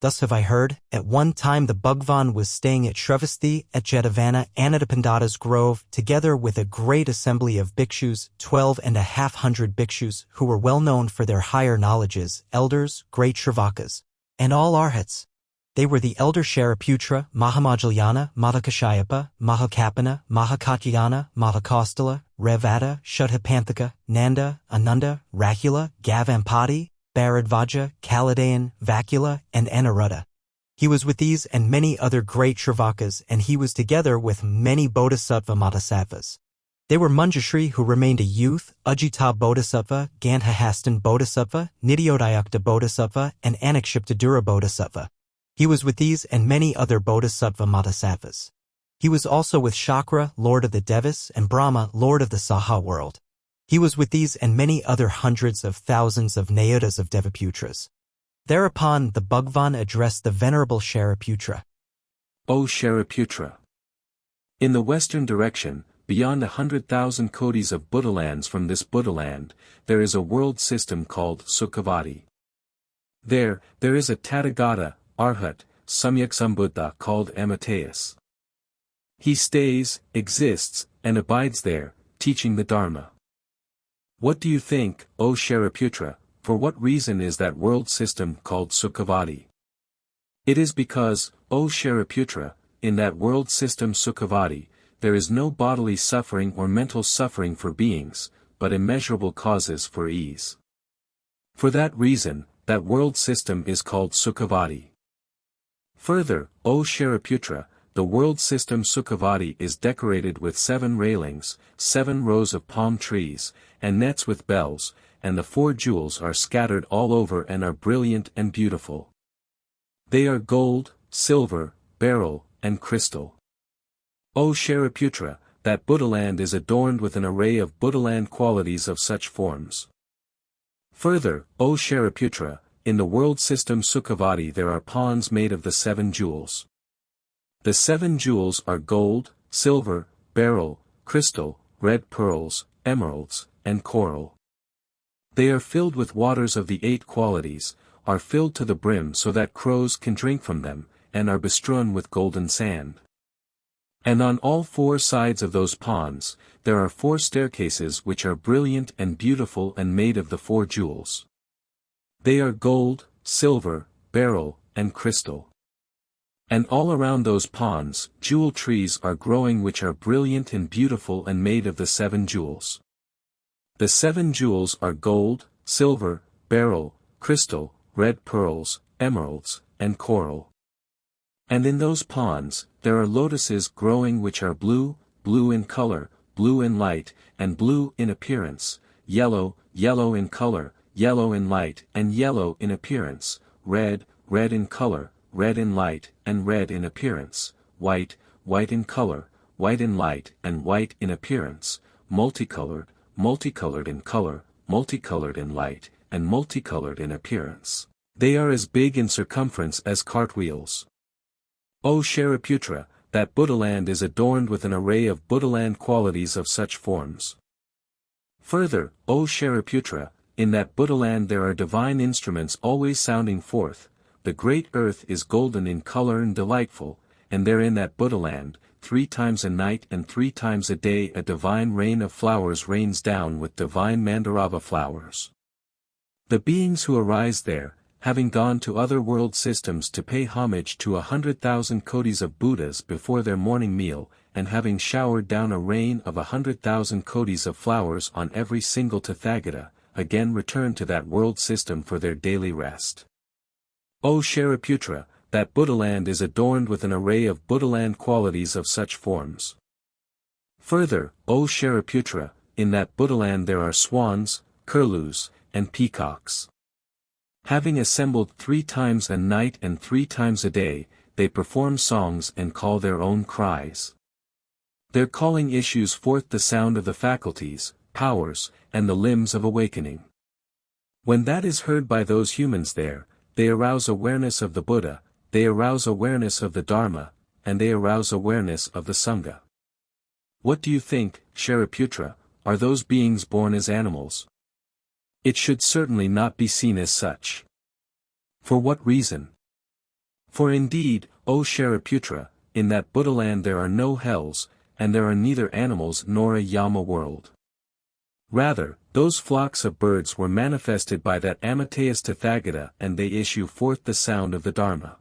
Thus have I heard, at one time the Bhagwan was staying at Shrivasti at Jetavana Anandapandata's grove, together with a great assembly of bhikshus, 12,500 bhikshus, who were well known for their higher knowledges, elders, great Shravakas, and all arhats. They were the elder Shariputra, Mahamajjalyana, Mahakashyapa, Mahakapana, Mahakatyayana, Mahakostala, Revata, Shuddhapanthaka, Nanda, Ananda, Rahula, Gavampati, Bharadvaja, Kaladayan, Vakula, and Aniruddha. He was with these and many other great Shravakas, and he was together with many Bodhisattva Madhusattvas. They were Manjushri, who remained a youth, Ujjita Bodhisattva, Gandhahastan Bodhisattva, Nityodayukta Bodhisattva, and Anakshiptadura Bodhisattva. He was with these and many other Bodhisattva Madhusattvas. He was also with Shakra, Lord of the Devas, and Brahma, Lord of the Saha world. He was with these and many other hundreds of thousands of Nayutas of Devaputras. Thereupon the Bhagwan addressed the venerable Shariputra. O Shariputra! In the western direction, beyond 100,000 kodis of Buddhalands from this Buddhaland, there is a world system called Sukhavati. There is a Tathagata, Arhat, Samyaksambhuddha called Amitayus. He stays, exists, and abides there, teaching the Dharma. What do you think, O Shariputra, for what reason is that world system called Sukhavati? It is because, O Shariputra, in that world system Sukhavati, there is no bodily suffering or mental suffering for beings, but immeasurable causes for ease. For that reason, that world system is called Sukhavati. Further, O Shariputra, the world system Sukhavati is decorated with 7 railings, 7 rows of palm trees, and nets with bells, and the 4 jewels are scattered all over and are brilliant and beautiful. They are gold, silver, beryl, and crystal. O Shariputra, that Buddhaland is adorned with an array of Buddhaland qualities of such forms. Further, O Shariputra, in the world system Sukhavati there are ponds made of the 7 jewels. The 7 jewels are gold, silver, beryl, crystal, red pearls, emeralds, and coral. They are filled with waters of the 8 qualities, are filled to the brim so that crows can drink from them, and are bestrewn with golden sand. And on all 4 sides of those ponds, there are 4 staircases which are brilliant and beautiful and made of the 4 jewels. They are gold, silver, beryl, and crystal. And all around those ponds, jewel trees are growing which are brilliant and beautiful and made of the 7 jewels. The 7 jewels are gold, silver, beryl, crystal, red pearls, emeralds, and coral. And in those ponds, there are lotuses growing which are blue, blue in color, blue in light, and blue in appearance, yellow, yellow in color, yellow in light, and yellow in appearance, red, red in color, red in light, and red in appearance, white, white in color, white in light, and white in appearance, multicolored, multicolored in color, multicolored in light, and multicolored in appearance. They are as big in circumference as cartwheels. O Shariputra, that Buddhaland is adorned with an array of Buddhaland qualities of such forms. Further, O Shariputra, in that Buddhaland there are divine instruments always sounding forth. The great earth is golden in color and delightful, and there in that Buddhaland, 3 times a night and 3 times a day a divine rain of flowers rains down with divine Mandarava flowers. The beings who arise there, having gone to other world systems to pay homage to 100,000 kodis of Buddhas before their morning meal, and having showered down a rain of 100,000 kodis of flowers on every single Tathagata, again return to that world system for their daily rest. O Shariputra, that Buddhaland is adorned with an array of Buddhaland qualities of such forms. Further, O Shariputra, in that Buddhaland there are swans, curlews, and peacocks. Having assembled 3 times a night and 3 times a day, they perform songs and call their own cries. Their calling issues forth the sound of the faculties, powers, and the limbs of awakening. When that is heard by those humans there, they arouse awareness of the Buddha, they arouse awareness of the Dharma, and they arouse awareness of the Sangha. What do you think, Shariputra, are those beings born as animals? It should certainly not be seen as such. For what reason? For indeed, O Shariputra, in that Buddhaland there are no hells, and there are neither animals nor a Yama world. Rather, those flocks of birds were manifested by that Amitayus Tathagata and they issue forth the sound of the Dharma.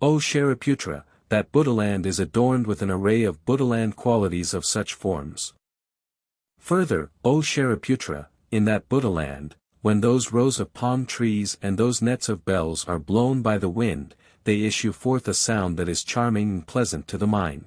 O Shariputra, that Buddhaland is adorned with an array of Buddhaland qualities of such forms. Further, O Shariputra, in that Buddhaland, when those rows of palm trees and those nets of bells are blown by the wind, they issue forth a sound that is charming and pleasant to the mind.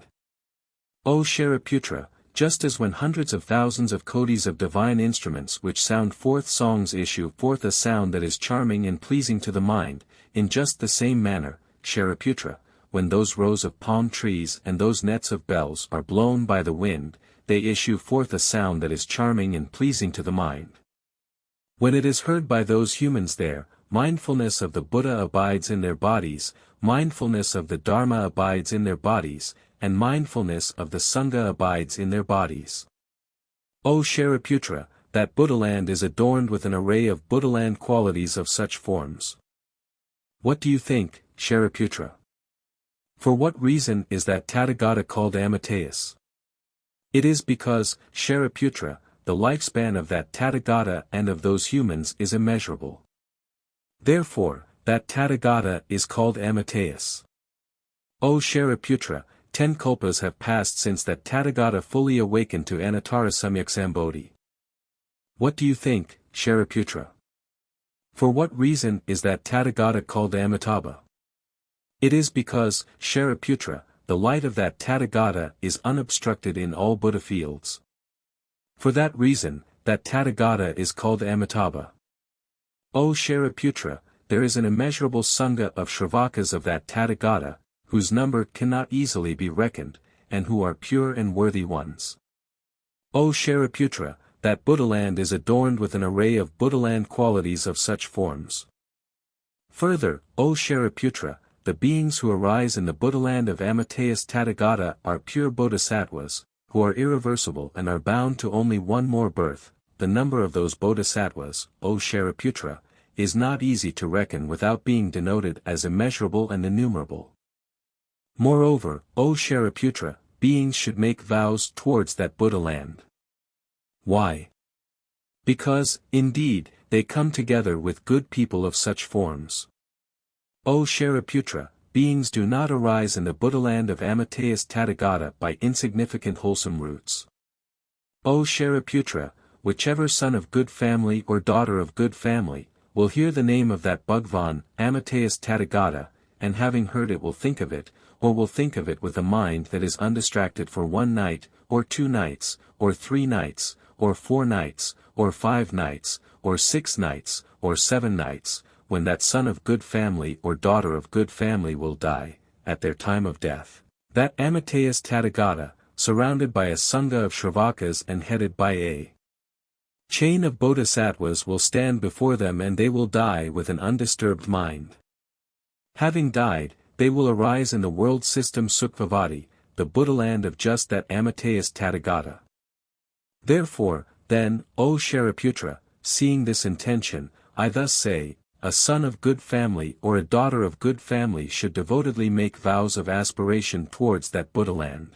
O Shariputra, just as when hundreds of thousands of kodis of divine instruments which sound forth songs issue forth a sound that is charming and pleasing to the mind, in just the same manner, Shariputra, when those rows of palm trees and those nets of bells are blown by the wind, they issue forth a sound that is charming and pleasing to the mind. When it is heard by those humans there, mindfulness of the Buddha abides in their bodies, mindfulness of the Dharma abides in their bodies, and mindfulness of the Sangha abides in their bodies. O Shariputra, that Buddhaland is adorned with an array of Buddhaland qualities of such forms. What do you think, Shariputra? For what reason is that Tathagata called Amitayus? It is because, Shariputra, the lifespan of that Tathagata and of those humans is immeasurable. Therefore, that Tathagata is called Amitayus. O Shariputra, 10 kalpas have passed since that Tathagata fully awakened to Anuttara Samyaksambodhi. What do you think, Shariputra? For what reason is that Tathagata called Amitabha? It is because, Shariputra, the light of that Tathagata is unobstructed in all Buddha fields. For that reason, that Tathagata is called Amitabha. O Shariputra, there is an immeasurable Sangha of Shravakas of that Tathagata, whose number cannot easily be reckoned, and who are pure and worthy ones. O Shariputra, that Buddhaland is adorned with an array of Buddhaland qualities of such forms. Further, O Shariputra, the beings who arise in the Buddhaland of Amitayus Tathagata are pure bodhisattvas, who are irreversible and are bound to only one more birth. The number of those bodhisattvas, O Shariputra, is not easy to reckon without being denoted as immeasurable and innumerable. Moreover, O Shariputra, beings should make vows towards that Buddhaland. Why? Because, indeed, they come together with good people of such forms. O Shariputra, beings do not arise in the Buddhaland of Amitayus Tathagata by insignificant wholesome roots. O Shariputra, whichever son of good family or daughter of good family, will hear the name of that Bhagwan, Amitayus Tathagata, and having heard it will think of it, or will think of it with a mind that is undistracted for 1 night, or 2 nights, or 3 nights, or 4 nights, or 5 nights, or 6 nights, or 7 nights, when that son of good family or daughter of good family will die, at their time of death, that Amitayus Tathagata, surrounded by a Sangha of Shravakas and headed by a chain of bodhisattvas will stand before them and they will die with an undisturbed mind. Having died, they will arise in the world system Sukhavati, the Buddhaland of just that Amitayus Tathagata. Therefore, then, O Shariputra, seeing this intention, I thus say, a son of good family or a daughter of good family should devotedly make vows of aspiration towards that Buddhaland.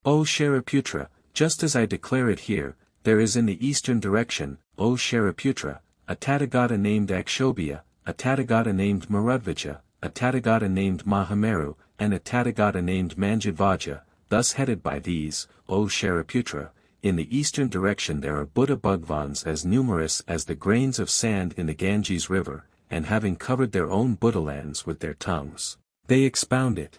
O Shariputra, just as I declare it here, there is in the eastern direction, O Shariputra, a Tathagata named Akshobhya, a Tathagata named Marudvaja, a Tathagata named Mahameru, and a Tathagata named Manjadvaja, thus headed by these, O Shariputra. In the eastern direction there are Buddha Bhagavans as numerous as the grains of sand in the Ganges river, and having covered their own Buddhalands with their tongues, they expound it.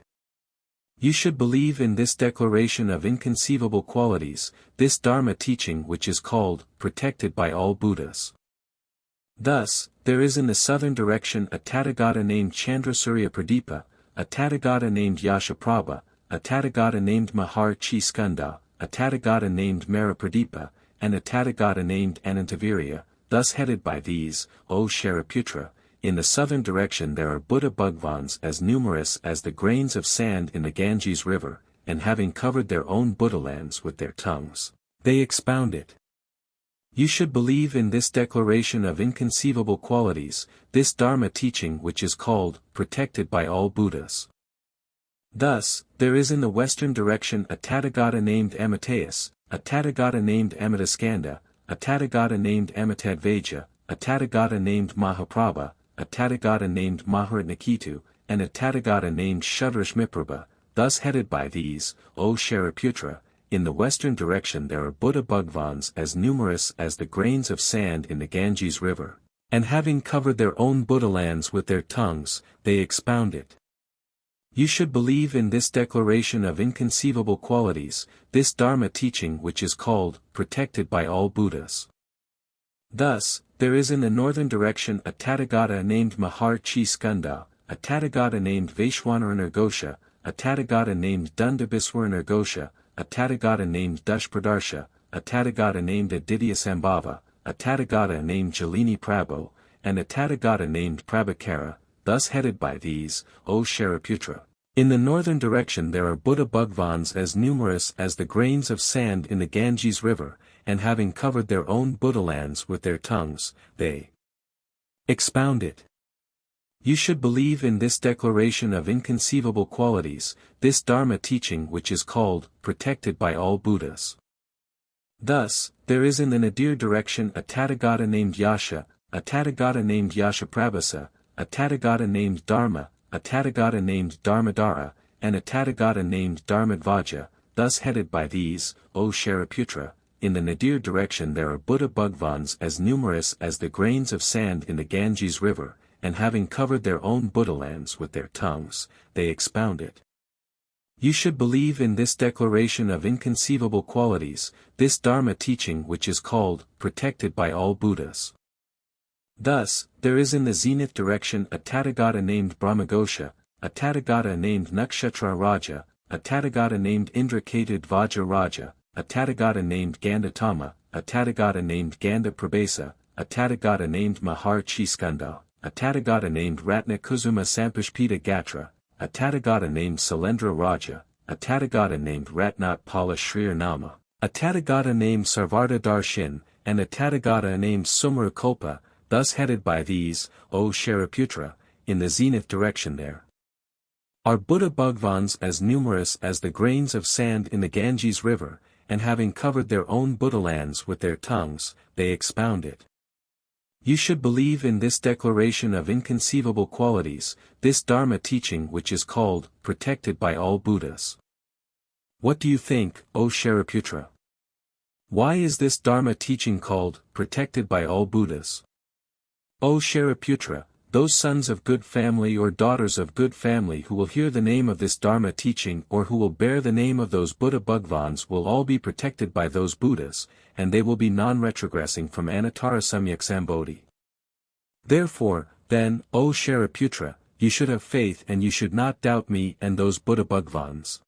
You should believe in this declaration of inconceivable qualities, this Dharma teaching which is called, protected by all Buddhas. Thus, there is in the southern direction a Tathagata named Chandrasurya Pradipa, a Tathagata named Yashaprabha, a Tathagata named Mahar Chi Skanda, a Tathagata named Marapradipa, and a Tathagata named Anantavirya, thus headed by these, O Shariputra. In the southern direction there are Buddha Bhagavans as numerous as the grains of sand in the Ganges river, and having covered their own Buddhalands with their tongues, they expound it. You should believe in this declaration of inconceivable qualities, this Dharma teaching which is called, protected by all Buddhas. Thus, there is in the western direction a Tathagata named Amitayus, a Tathagata named Amitaskanda, a Tathagata named Amitadvaja, a Tathagata named Mahaprabha, a Tathagata named Maharatnaketu, and a Tathagata named Shuddharashmiprabha. Thus headed by these, O Shariputra, in the western direction there are Buddha Bhagavans as numerous as the grains of sand in the Ganges river, and having covered their own Buddha lands with their tongues, they expound it. You should believe in this declaration of inconceivable qualities, this Dharma teaching which is called, protected by all Buddhas. Thus, there is in the northern direction a Tathagata named Mahar Chi Skanda, a Tathagata named Vaishwanarana, a Tathagata named Dundabiswarana, a Tathagata named Dushpradarsha, a Tathagata named Adityasambhava, a Tathagata named Jalini Prabhu, and a Tathagata named Prabhakara, thus headed by these, O Shariputra. In the northern direction there are Buddha Bhagavans as numerous as the grains of sand in the Ganges river, and having covered their own Buddha lands with their tongues, they expound it. You should believe in this declaration of inconceivable qualities, this Dharma teaching which is called, protected by all Buddhas. Thus, there is in the Nadir direction a Tathagata named Yasha, a Tathagata named Yashaprabhasa, a Tathagata named Dharma, a Tathagata named Dharmadhara, and a Tathagata named Dharmadvaja, thus headed by these, O Shariputra. In the Nadir direction there are Buddha Bhagavans as numerous as the grains of sand in the Ganges river, and having covered their own Buddha lands with their tongues, they expound it. You should believe in this declaration of inconceivable qualities, this Dharma teaching which is called, protected by all Buddhas. Thus, there is in the zenith direction a Tathagata named Brahmaghosha, a Tathagata named Nakshatra Raja, a Tathagata named Indrakatad Vajra Raja, a Tathagata named Gandatama, a Tathagata named Ganda Prabhasa, a Tathagata named Mahar Chi Skanda, a Tathagata named Ratna Kuzuma Sampashpita Gatra, a Tathagata named Salendra Raja, a Tathagata named Ratnat Pala Shrir Nama, a Tathagata named Sarvarta Darshin, and a Tathagata named Sumara Kulpa, thus headed by these, O Shariputra, in the zenith direction there are Buddha Bhagavans as numerous as the grains of sand in the Ganges river, and having covered their own Buddha lands with their tongues, they expound it. You should believe in this declaration of inconceivable qualities, this Dharma teaching which is called, protected by all Buddhas. What do you think, O Shariputra? Why is this Dharma teaching called, protected by all Buddhas? O Shariputra, those sons of good family or daughters of good family who will hear the name of this Dharma teaching or who will bear the name of those Buddha Bhagavans will all be protected by those Buddhas, and they will be non-retrogressing from Anuttara Samyak Sambodhi. Therefore, then, O Shariputra, you should have faith and you should not doubt me and those Buddha Bhagavans.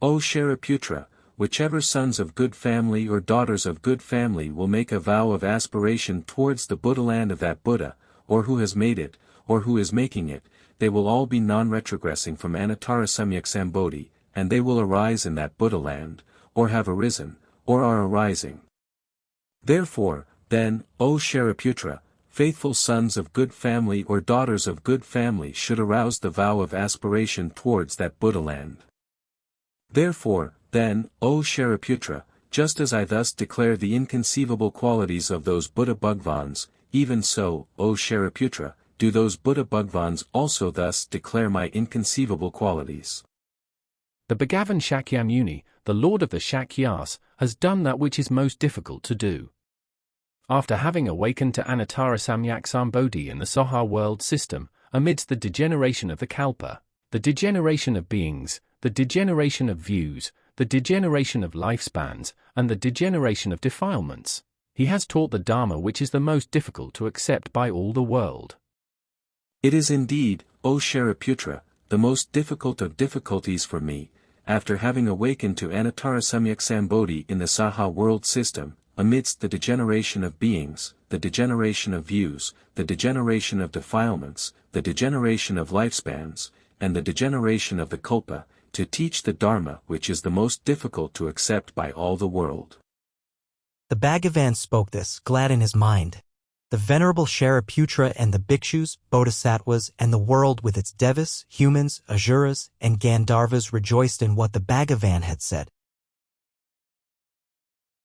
O Shariputra, whichever sons of good family or daughters of good family will make a vow of aspiration towards the Buddha land of that Buddha, or who has made it, or who is making it, they will all be non-retrogressing from Anuttara Samyak Sambodhi, and they will arise in that Buddha land, or have arisen, or are arising. Therefore, then, O Shariputra, faithful sons of good family or daughters of good family should arouse the vow of aspiration towards that Buddha land. Therefore, then, O Shariputra, just as I thus declare the inconceivable qualities of those Buddha Bhagavans, even so, O Shariputra, do those Buddha Bhagavans also thus declare my inconceivable qualities. The Bhagavan Shakyamuni, the Lord of the Shakyas, has done that which is most difficult to do. After having awakened to Anuttara Samyak Sambodhi in the Soha world system, amidst the degeneration of the Kalpa, the degeneration of beings, the degeneration of views, the degeneration of lifespans, and the degeneration of defilements, he has taught the Dharma which is the most difficult to accept by all the world. It is indeed, O Shariputra, the most difficult of difficulties for me, after having awakened to Anuttara Samyak Sambodhi in the Saha world system, amidst the degeneration of beings, the degeneration of views, the degeneration of defilements, the degeneration of lifespans, and the degeneration of the Kalpa, to teach the Dharma which is the most difficult to accept by all the world. The Bhagavan spoke this, glad in his mind. The venerable Shariputra and the bhikshus, bodhisattvas, and the world with its devas, humans, asuras, and Gandharvas rejoiced in what the Bhagavan had said.